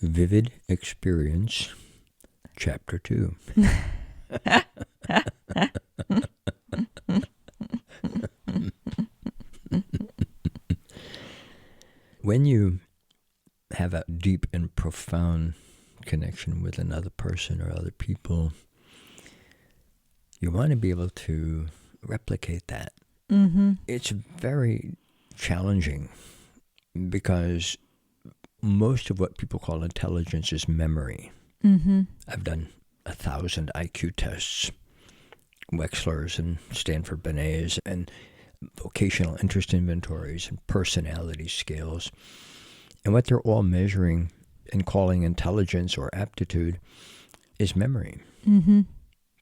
Vivid Experience, Chapter 2. When you have a deep and profound connection with another person or other people, you want to be able to replicate that. Mm-hmm. It's very challenging because most of what people call intelligence is memory. Mm-hmm. I've done 1,000 IQ tests, Wechsler's and Stanford Binet's, and vocational interest inventories and personality scales. And what they're all measuring and calling intelligence or aptitude is memory. Mm-hmm.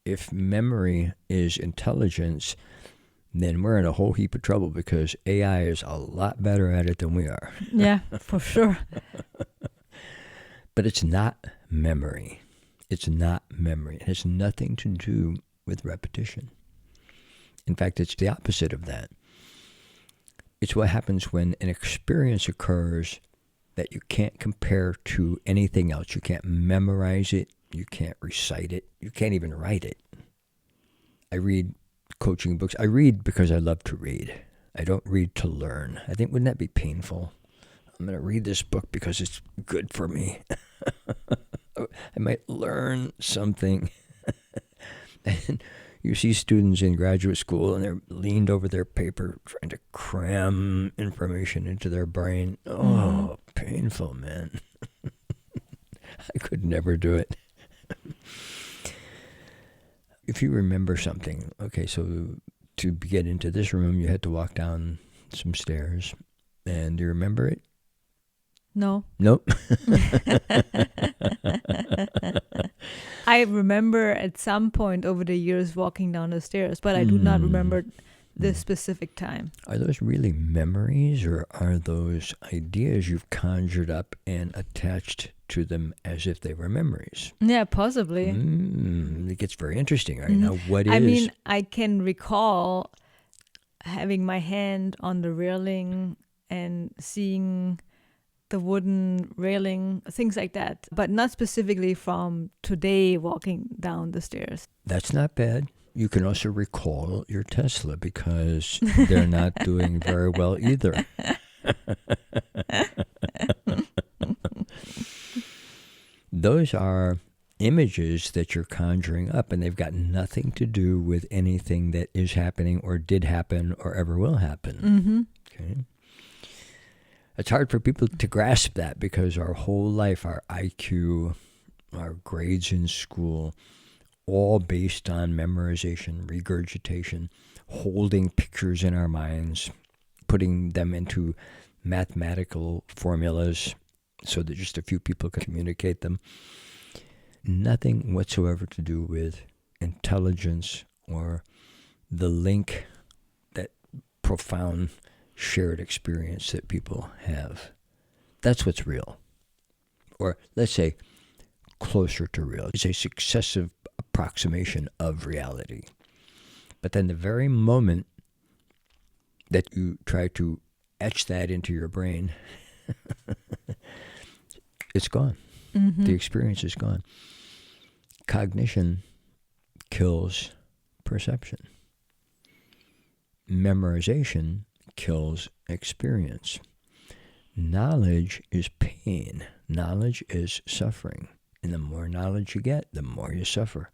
If memory is intelligence, then we're in a whole heap of trouble because AI is a lot better at it than we are. Yeah, for sure. But it's not memory. It's not memory. It has nothing to do with repetition. In fact, it's the opposite of that. It's what happens when an experience occurs that you can't compare to anything else. You can't memorize it. You can't recite it. You can't even write it. I read coaching books. I read because I love to read. I don't read to learn. I think, wouldn't that be painful? I'm going to read this book because it's good for me. I might learn something. And you see students in graduate school and they're leaned over their paper trying to cram information into their brain. Oh, painful, man. I could never do it. If you remember something, okay, so to get into this room, you had to walk down some stairs. And do you remember it? No. Nope. I remember at some point over the years walking down the stairs, but I do not remember the specific time. Are those really memories, or are those ideas you've conjured up and attached to them as if they were memories? Yeah, possibly. It gets very interesting right now. What is... I mean, I can recall having my hand on the railing and seeing the wooden railing, things like that, but not specifically from today walking down the stairs. That's not bad. You can also recall your Tesla because they're not doing very well either. Those are images that you're conjuring up, and they've got nothing to do with anything that is happening or did happen or ever will happen. Mm-hmm. Okay. It's hard for people to grasp that because our whole life, our IQ, our grades in school, all based on memorization, regurgitation, holding pictures in our minds, putting them into mathematical formulas so that just a few people can communicate them. Nothing whatsoever to do with intelligence or the link, that profound shared experience that people have. That's what's real. Or let's say closer to real. It's a successive approximation of reality. But then the very moment that you try to etch that into your brain, it's gone. Mm-hmm. The experience is gone. Cognition kills perception. Memorization kills experience. Knowledge is pain. Knowledge is suffering. And the more knowledge you get, the more you suffer.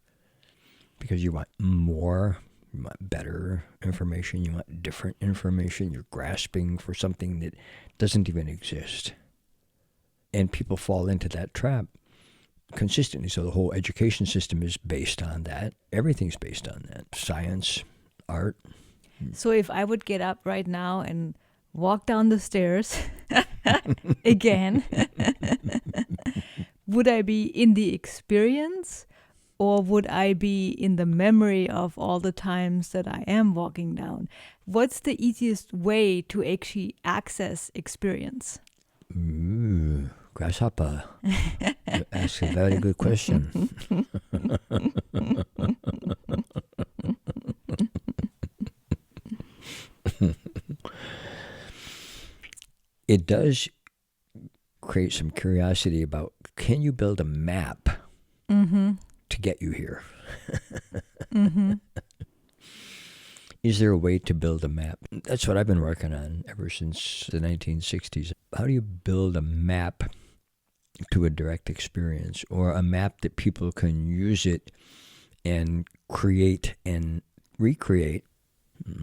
Because you want more, you want better information, you want different information, you're grasping for something that doesn't even exist. And people fall into that trap consistently. So the whole education system is based on that. Everything's based on that. Science, art. So if I would get up right now and walk down the stairs again, would I be in the experience, or would I be in the memory of all the times that I am walking down? What's the easiest way to actually access experience? Ooh, grasshopper. You ask a very good question. It does create some curiosity about can you build a map to get you here? Is there a way to build a map? That's what I've been working on ever since the 1960s. How do you build a map to a direct experience, or a map that people can use it and create and recreate?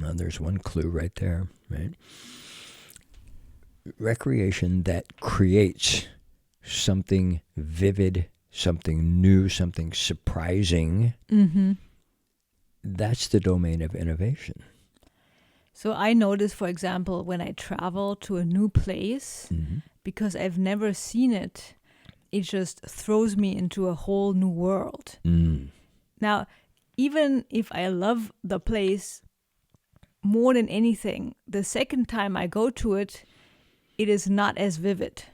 Well, there's one clue right there, right? Recreation that creates something vivid, something new, something surprising. That's the domain of innovation. So I notice, for example, when I travel to a new place, because I've never seen it, it just throws me into a whole new world. Now, even if I love the place more than anything, the second time I go to it, it is not as vivid.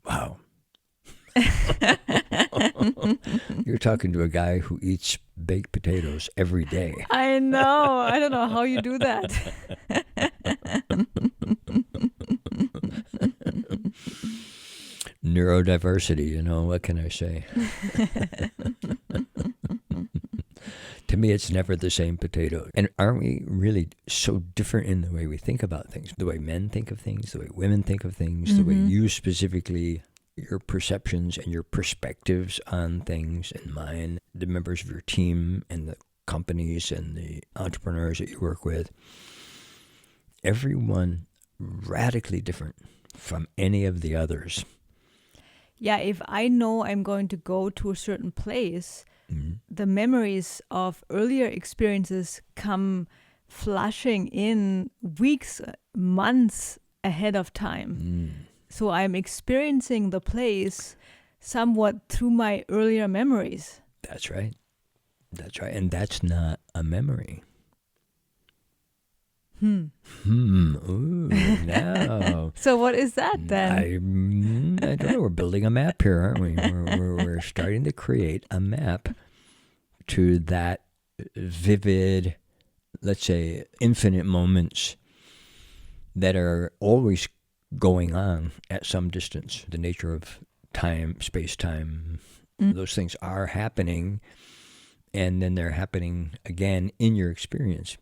Wow. You're talking to a guy who eats baked potatoes every day. I know. I don't know how you do that. Neurodiversity, what can I say? To me, it's never the same potato. And aren't we really so different in the way we think about things? The way men think of things, the way women think of things, the way you specifically, your perceptions and your perspectives on things, and mine, the members of your team and the companies and the entrepreneurs that you work with. Everyone radically different from any of the others. Yeah, if I know I'm going to go to a certain place, the memories of earlier experiences come flashing in weeks, months ahead of time. So I'm experiencing the place somewhat through my earlier memories. That's right. That's right. And that's not a memory. Ooh, now. So what is that then? I don't know. We're building a map here, aren't we? We're starting to create a map to that vivid, let's say, infinite moments that are always going on at some distance. The nature of time, space-time, those things are happening, and then they're happening again in your experience.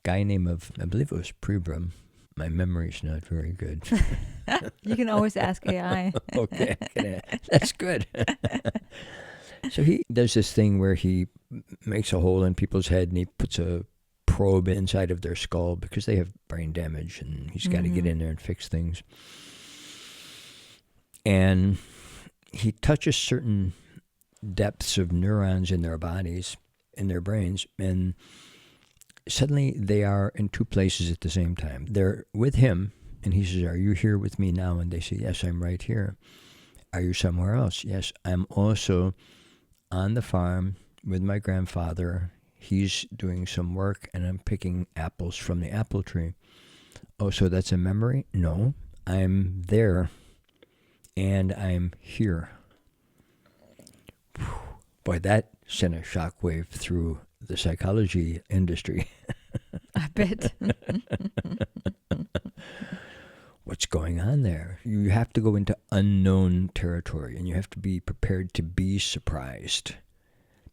Guy named I believe it was Pribram. My memory's not very good. You can always ask AI. Okay, that's good. So he does this thing where he makes a hole in people's head and he puts a probe inside of their skull because they have brain damage, and he's got to get in there and fix things. And he touches certain depths of neurons in their bodies, in their brains, and suddenly they are in two places at the same time. They're with him, and he says, "Are you here with me now?" And they say, "Yes, I'm right here." "Are you somewhere else?" "Yes, I'm also on the farm with my grandfather. He's doing some work, and I'm picking apples from the apple tree." "Oh, so that's a memory?" "No, I'm there, and I'm here." Boy, that sent a shockwave through the psychology industry. I bet. What's going on there? You have to go into unknown territory, and you have to be prepared to be surprised.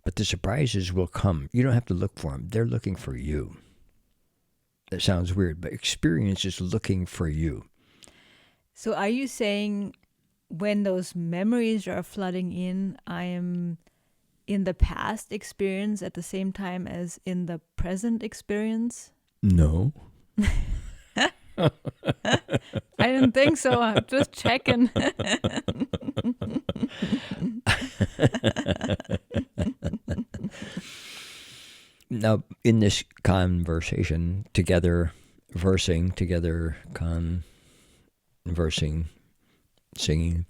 But the surprises will come. You don't have to look for them. They're looking for you. That sounds weird, but experience is looking for you. So are you saying when those memories are flooding in, I am in the past experience at the same time as in the present experience? No. I didn't think so. I'm just checking. Now, in this conversation, together, versing, together, conversing, singing,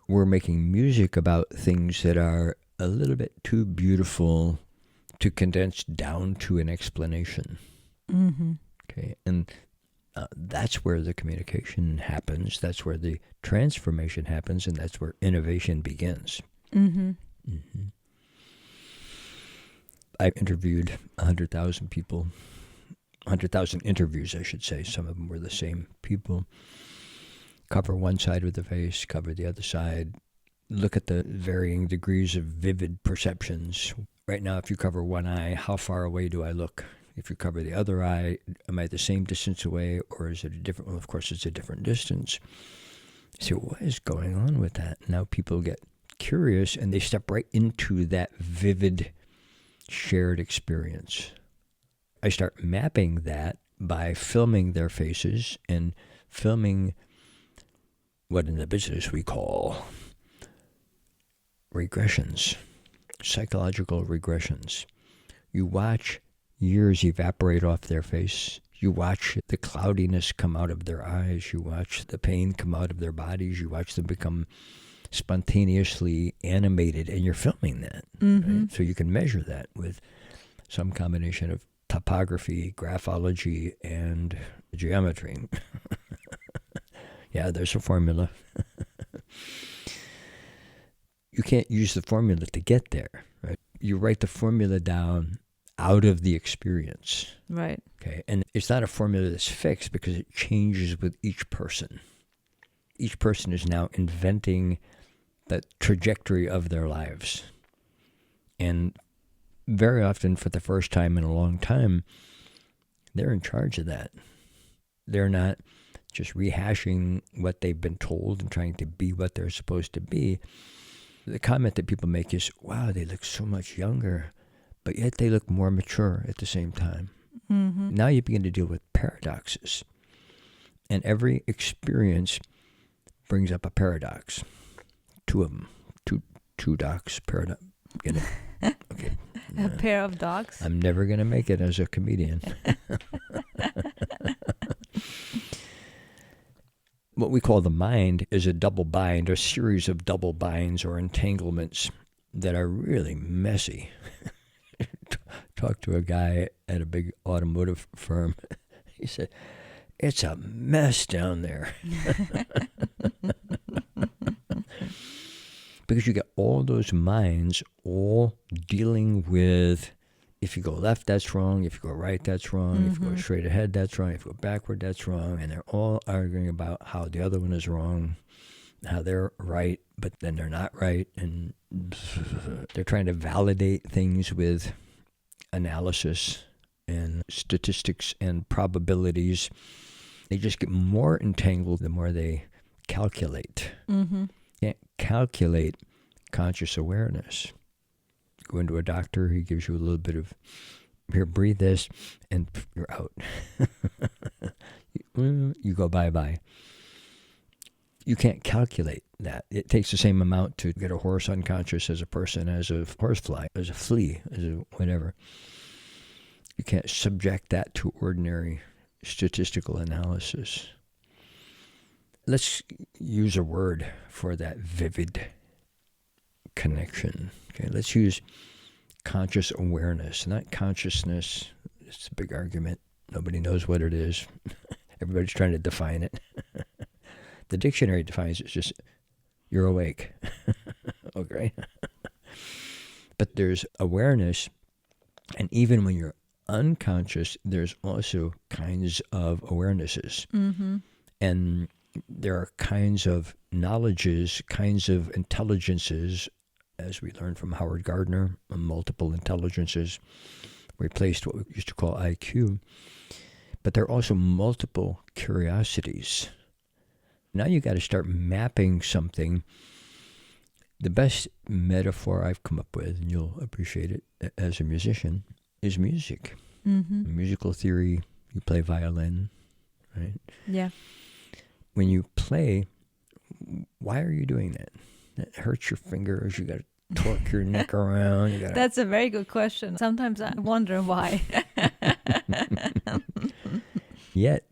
we're making music about things that are a little bit too beautiful to condense down to an explanation. Okay, and that's where the communication happens. That's where the transformation happens, and that's where innovation begins. I interviewed 100,000 people, 100,000 interviews, I should say. Some of them were the same people. Cover one side of the face, cover the other side. Look at the varying degrees of vivid perceptions. Right now, if you cover one eye, how far away do I look? If you cover the other eye, am I the same distance away, or is it a different? Well, of course, it's a different distance. So what is going on with that? Now people get curious, and they step right into that vivid shared experience. I start mapping that by filming their faces and filming what in the business we call regressions, psychological regressions. You watch years evaporate off their face. You watch the cloudiness come out of their eyes. You watch the pain come out of their bodies. You watch them become spontaneously animated, and you're filming that. Right? So you can measure that with some combination of topography, graphology, and geometry. Yeah, there's a formula. You can't use the formula to get there, right? You write the formula down out of the experience. Right. Okay, and it's not a formula that's fixed because it changes with each person. Each person is now inventing the trajectory of their lives. And very often, for the first time in a long time, they're in charge of that. They're not just rehashing what they've been told and trying to be what they're supposed to be. The comment that people make is, wow, they look so much younger, but yet they look more mature at the same time. Now you begin to deal with paradoxes. And every experience brings up a paradox. Two of them. Two docs, paradox. Get it? Okay. A pair of dogs. I'm never going to make it as a comedian. What we call the mind is a double bind, a series of double binds or entanglements that are really messy. Talked to a guy at a big automotive firm. He said, it's a mess down there. Because you get all those minds all dealing with, if you go left, that's wrong. If you go right, that's wrong. If you go straight ahead, that's wrong. If you go backward, that's wrong. And they're all arguing about how the other one is wrong, how they're right, but then they're not right. And they're trying to validate things with analysis and statistics and probabilities. They just get more entangled the more they calculate. Can't calculate conscious awareness. Go into a doctor, he gives you a little bit of, here, breathe this, and you're out. You go bye-bye. You can't calculate that. It takes the same amount to get a horse unconscious as a person, as a horsefly, as a flea, as a whatever. You can't subject that to ordinary statistical analysis. Let's use a word for that vivid connection. Okay, let's use conscious awareness, not consciousness. It's a big argument. Nobody knows what it is. Everybody's trying to define it. The dictionary defines it as just, you're awake. Okay? But there's awareness, and even when you're unconscious, there's also kinds of awarenesses. And there are kinds of knowledges, kinds of intelligences, as we learned from Howard Gardner, multiple intelligences replaced what we used to call IQ. But there are also multiple curiosities. Now you got to start mapping something. The best metaphor I've come up with, and you'll appreciate it as a musician, is music. Musical theory, you play violin, right? Yeah. When you play, why are you doing that? That hurts your fingers. You got to torque your neck around. That's a very good question. Sometimes I wonder why. Yet,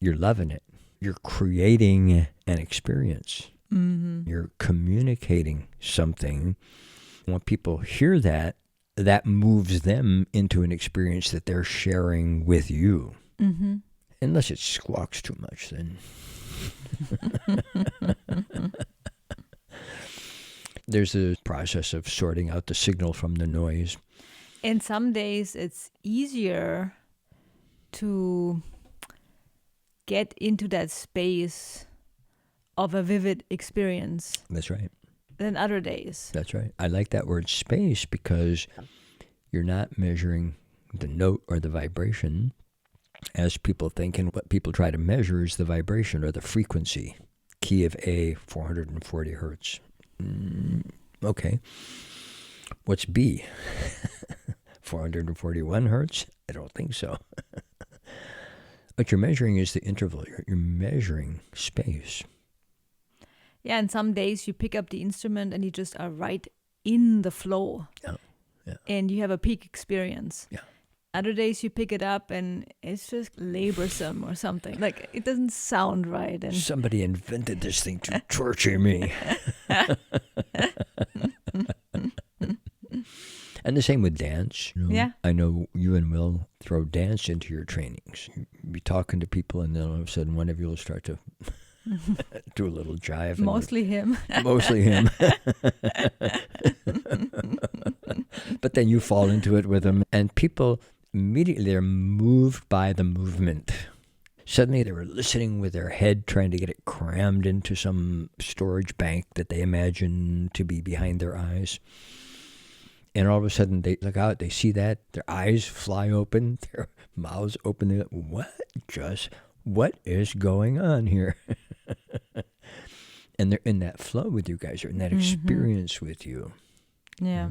you're loving it. You're creating an experience. You're communicating something. When people hear that, that moves them into an experience that they're sharing with you. Unless it squawks too much, then. There's a process of sorting out the signal from the noise. And some days it's easier to get into that space of a vivid experience That's right. than other days. That's right. I like that word space because you're not measuring the note or the vibration as people think, and what people try to measure is the vibration or the frequency. Key of A, 440 hertz. Okay. What's B? 441 hertz? I don't think so. What you're measuring is the interval. You're measuring space. Yeah, and some days you pick up the instrument and you just are right in the flow. Yeah. Yeah. And you have a peak experience. Yeah. Other days you pick it up and it's just laborsome or something. Like, it doesn't sound right. And Somebody invented this thing to torture me. And the same with dance. Yeah. I know you and Will throw dance into your trainings. You'll be talking to people, and then all of a sudden one of you will start to do a little jive. Mostly him. Mostly him. But then you fall into it with him, and people immediately, they're moved by the movement. Suddenly they were listening with their head, trying to get it crammed into some storage bank that they imagine to be behind their eyes. And all of a sudden they look out, they see that, their eyes fly open, their mouths open. They're like, what is going on here? And they're in that flow with you guys, or in that experience with you. Yeah.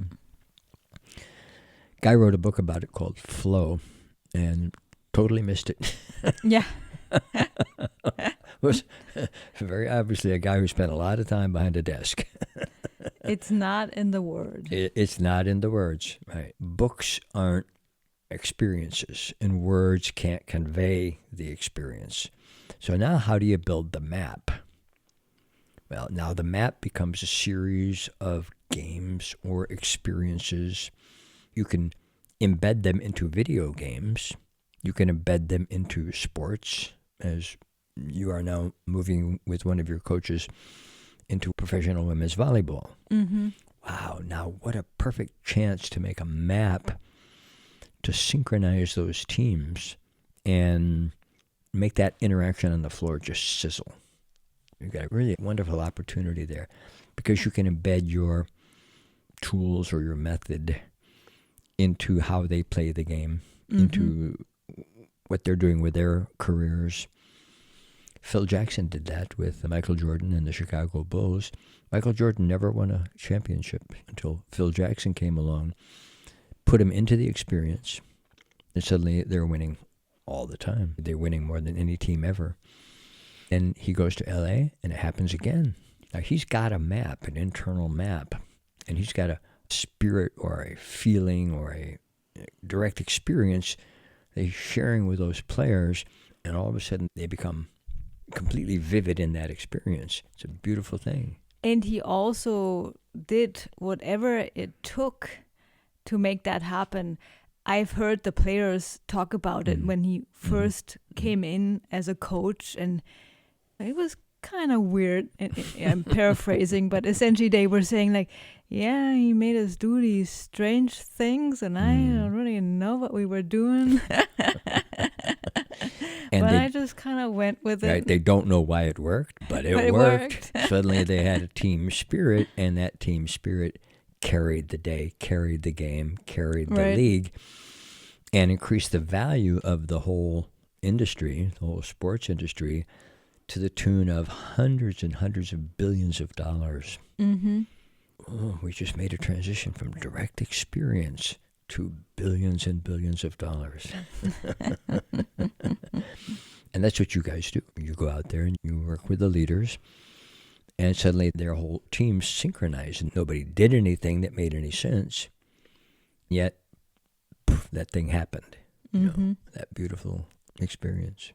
Guy wrote a book about it called Flow, and totally missed it. Yeah. Was very obviously a guy who spent a lot of time behind a desk. It's not in the word. It's not in the words, right? Books aren't experiences, and words can't convey the experience. So now how do you build the map? Well, now the map becomes a series of games or experiences. You can embed them into video games. You can embed them into sports, as you are now moving with one of your coaches into professional women's volleyball. Mm-hmm. Wow, now what a perfect chance to make a map to synchronize those teams and make that interaction on the floor just sizzle. You've got a really wonderful opportunity there, because you can embed your tools or your method into how they play the game, into what they're doing with their careers. Phil Jackson did that with Michael Jordan and the Chicago Bulls. Michael Jordan never won a championship until Phil Jackson came along, put him into the experience, and suddenly they're winning all the time. They're winning more than any team ever. And he goes to L.A., and it happens again. Now, he's got a map, an internal map, and he's got a spirit or a feeling or a direct experience that he's sharing with those players, and all of a sudden they become completely vivid in that experience. It's a beautiful thing. And he also did whatever it took to make that happen. I've heard the players talk about it when he first came in as a coach, and it was kind of weird. I'm paraphrasing, but essentially they were saying like, yeah, he made us do these strange things, and I don't really know what we were doing. And but I just kind of went with it. Right, they don't know why it worked, but it worked. Suddenly they had a team spirit, and that team spirit carried the day, carried the game, carried the league, and increased the value of the whole industry, the whole sports industry, to the tune of hundreds and hundreds of billions of dollars. Mm-hmm. Oh, we just made a transition from direct experience to billions and billions of dollars. And that's what you guys do. You go out there and you work with the leaders, and suddenly their whole team synchronized, and nobody did anything that made any sense. Yet, poof, that thing happened. You know, that beautiful experience.